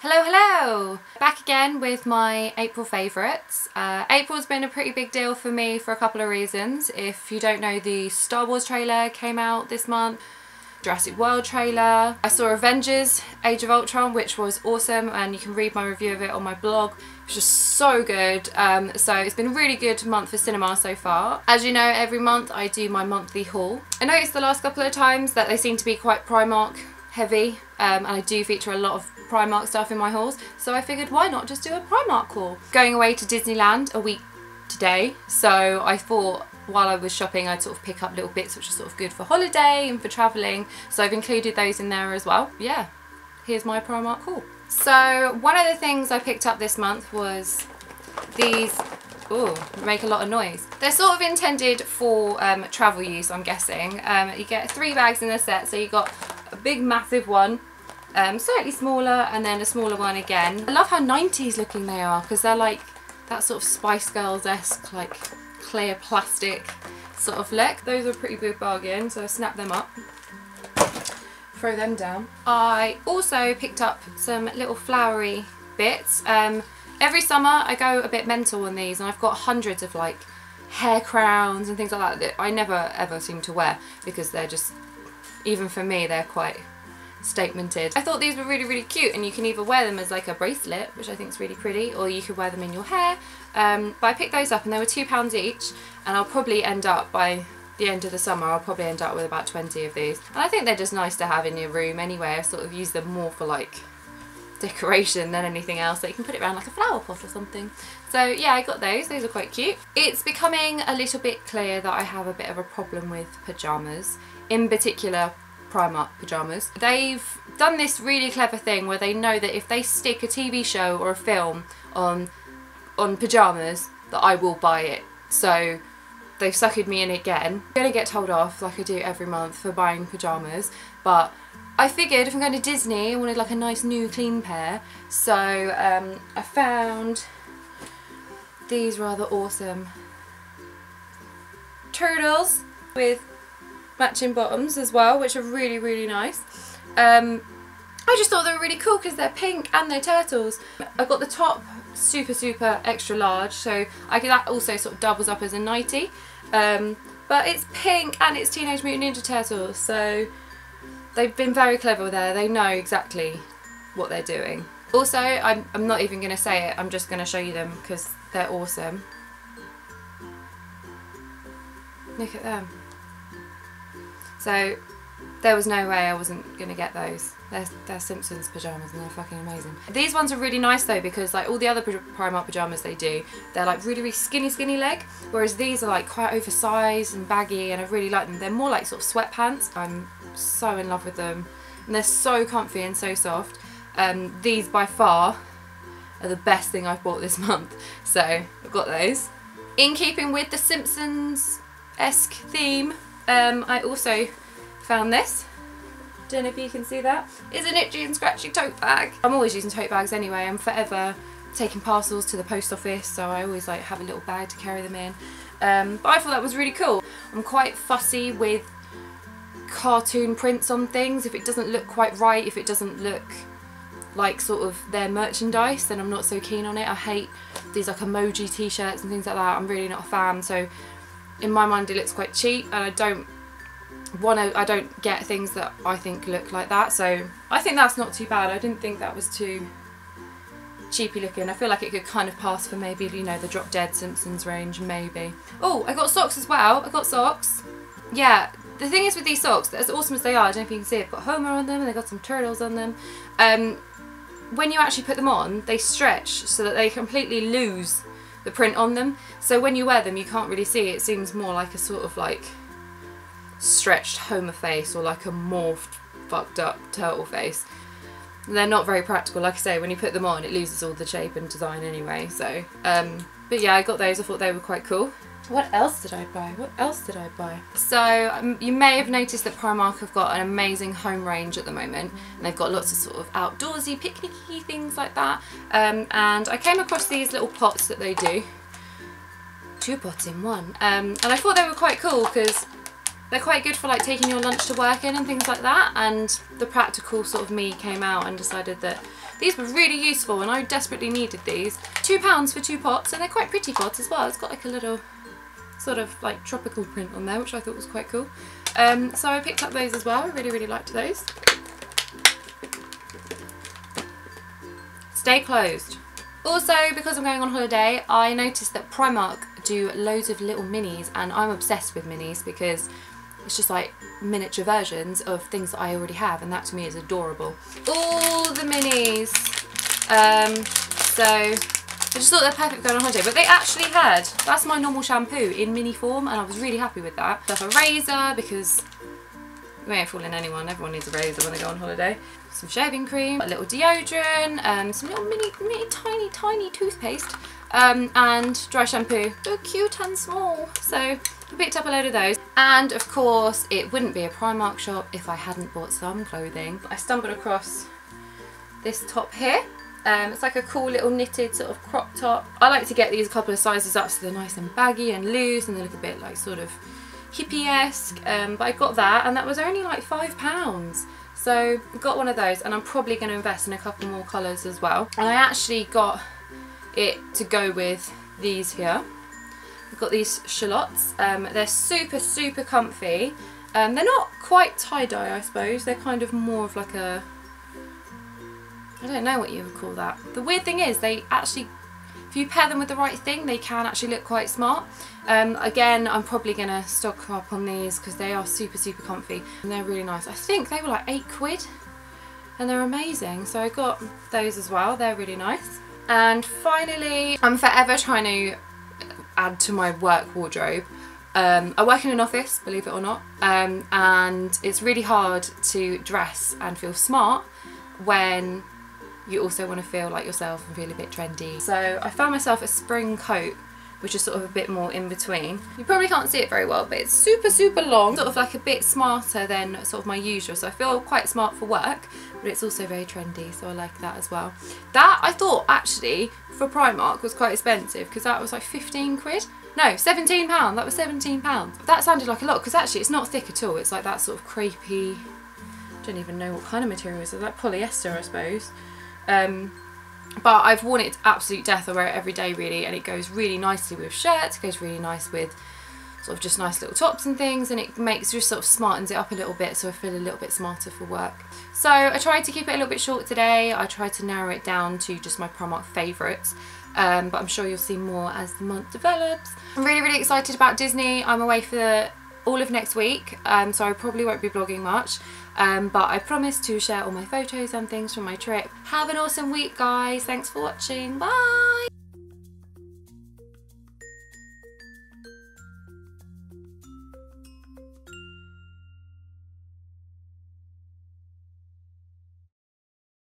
Hello, hello! Back again with my April favourites. April's been a pretty big deal for me for a couple of reasons. If you don't know, the Star Wars trailer came out this month, Jurassic World trailer. I saw Avengers Age of Ultron, which was awesome, and you can read my review of it on my blog. It's just so good. So it's been a really good month for cinema so far. As you know, every month I do my monthly haul. I noticed the last couple of times that they seem to be quite Primark heavy, and I do feature a lot of Primark stuff in my hauls, so I figured why not just do a Primark haul. Going away to Disneyland a week today, so I thought while I was shopping I'd sort of pick up little bits which are sort of good for holiday and for travelling, so I've included those in there as well. Yeah, here's my Primark haul. So one of the things I picked up this month was these. Ooh, make a lot of noise. They're sort of intended for travel use, I'm guessing. You get 3 bags in the set, so you got a big massive one, slightly smaller, and then a smaller one again. I love how 90s looking they are, because they're like that sort of Spice Girls-esque, like clear plastic sort of look. Those are a pretty big bargain, so I snapped them up. Throw them down. I also picked up some little flowery bits. Every summer I go a bit mental on these, and I've got hundreds of like hair crowns and things like that that I never ever seem to wear because they're just, even for me, they're quite statemented. I thought these were really, really cute, and you can either wear them as like a bracelet, which I think is really pretty, or you could wear them in your hair. But I picked those up and they were £2 each, and I'll probably end up, by the end of the summer, I'll probably end up with about 20 of these. And I think they're just nice to have in your room anyway. I sort of use them more for like decoration than anything else, so you can put it around like a flower pot or something. So yeah, I got those. Those are quite cute. It's becoming a little bit clear that I have a bit of a problem with pyjamas, in particular Primark pyjamas. They've done this really clever thing where they know that if they stick a TV show or a film on pyjamas, that I will buy it. So they've suckered me in again. I'm gonna get told off like I do every month for buying pyjamas, but I figured if I'm going to Disney I wanted like a nice new clean pair, so I found these rather awesome turtles with matching bottoms as well, which are really, really nice. I just thought they were really cool because they're pink and they're turtles. I got the top super, super extra large, so that also sort of doubles up as a nightie. But it's pink and it's Teenage Mutant Ninja Turtles, so they've been very clever there. They know exactly what they're doing. Also, I'm not even going to say it, I'm just going to show you them because they're awesome. Look at them. So there was no way I wasn't going to get those. They're Simpsons pyjamas and they're fucking amazing. These ones are really nice though, because like all the other Primark pyjamas they do, they're like really, really skinny leg, whereas these are like quite oversized and baggy, and I really like them. They're more like sort of sweatpants. I'm so in love with them, and they're so comfy and so soft. These by far are the best thing I've bought this month, so I've got those. In keeping with the Simpsons-esque theme, I also found this. Don't know if you can see that. It's an itchy and scratchy tote bag. I'm always using tote bags anyway. I'm forever taking parcels to the post office, so I always like have a little bag to carry them in. But I thought that was really cool. I'm quite fussy with cartoon prints on things. If it doesn't look quite right, if it doesn't look like sort of their merchandise, then I'm not so keen on it. I hate these like emoji t-shirts and things like that. I'm really not a fan, so in my mind it looks quite cheap, and I don't get things that I think look like that, so I think that's not too bad. I didn't think that was too cheapy looking. I feel like it could kind of pass for maybe, you know, the Drop Dead Simpsons range, maybe. Oh, I got socks as well. I got socks. Yeah, the thing is with these socks, as awesome as they are, I don't know if you can see, I've got Homer on them and they've got some turtles on them. When you actually put them on, they stretch so that they completely lose the print on them. So when you wear them, you can't really see. It seems more like a sort of like stretched Homer face, or like a morphed fucked up turtle face. They're not very practical. Like I say, when you put them on it loses all the shape and design anyway, so but yeah, I got those. I thought they were quite cool. What else did I buy? What else did I buy? So you may have noticed that Primark have got an amazing home range at the moment, and they've got lots of sort of outdoorsy, picnicky things like that, and I came across these little pots that they do. 2 pots in one, and I thought they were quite cool because they're quite good for like taking your lunch to work in and things like that, and the practical sort of me came out and decided that These were really useful and I desperately needed these. £2 for 2 pots, and they're quite pretty pots as well. It's got like a little sort of like tropical print on there, which I thought was quite cool. So I picked up those as well. I really liked those. Stay closed. Also, because I'm going on holiday, I noticed that Primark do loads of little minis, and I'm obsessed with minis because it's just like miniature versions of things that I already have, and that to me is adorable. All the minis. So I just thought they're perfect for going on holiday, but they actually had, that's my normal shampoo in mini form, and I was really happy with that. Stuff a razor, because we ain't fooling anyone, everyone needs a razor when they go on holiday. Some shaving cream, a little deodorant, some little mini tiny toothpaste, and dry shampoo. So cute and small. So I picked up a load of those. And of course, it wouldn't be a Primark shop if I hadn't bought some clothing. I stumbled across this top here. It's like a cool little knitted sort of crop top. I like to get these a couple of sizes up so they're nice and baggy and loose, and they look a bit like sort of hippie-esque. But I got that, and that was only like £5. So I got one of those, and I'm probably going to invest in a couple more colours as well. And I actually got it to go with these here. I've got these shallots. They're super comfy. They're not quite tie-dye, I suppose. They're kind of more of like a, I don't know what you would call that. The weird thing is they actually, if you pair them with the right thing, they can actually look quite smart. Again, I'm probably going to stock up on these because they are super comfy and they're really nice. I think they were like £8 and they're amazing. So I got those as well. They're really nice. And finally, I'm forever trying to add to my work wardrobe. I work in an office, believe it or not, and it's really hard to dress and feel smart when you also want to feel like yourself and feel a bit trendy. So I found myself a spring coat, which is sort of a bit more in between. You probably can't see it very well, but it's super long, sort of like a bit smarter than sort of my usual. So I feel quite smart for work, but it's also very trendy, so I like that as well. That I thought actually for Primark was quite expensive because that was like £15. No, £17. That was £17. That sounded like a lot because actually it's not thick at all. It's like that sort of crepey, I don't even know what kind of material it is. It's like polyester, I suppose. But I've worn it to absolute death. I wear it every day really, and it goes really nicely with shirts, it goes really nice with sort of just nice little tops and things, and it makes, just sort of smartens it up a little bit so I feel a little bit smarter for work. So I tried to keep it a little bit short today. I tried to narrow it down to just my Primark favourites, but I'm sure you'll see more as the month develops. I'm really excited about Disney. I'm away for all of next week, so I probably won't be vlogging much. But I promise to share all my photos and things from my trip. Have an awesome week, guys. Thanks for watching. Bye!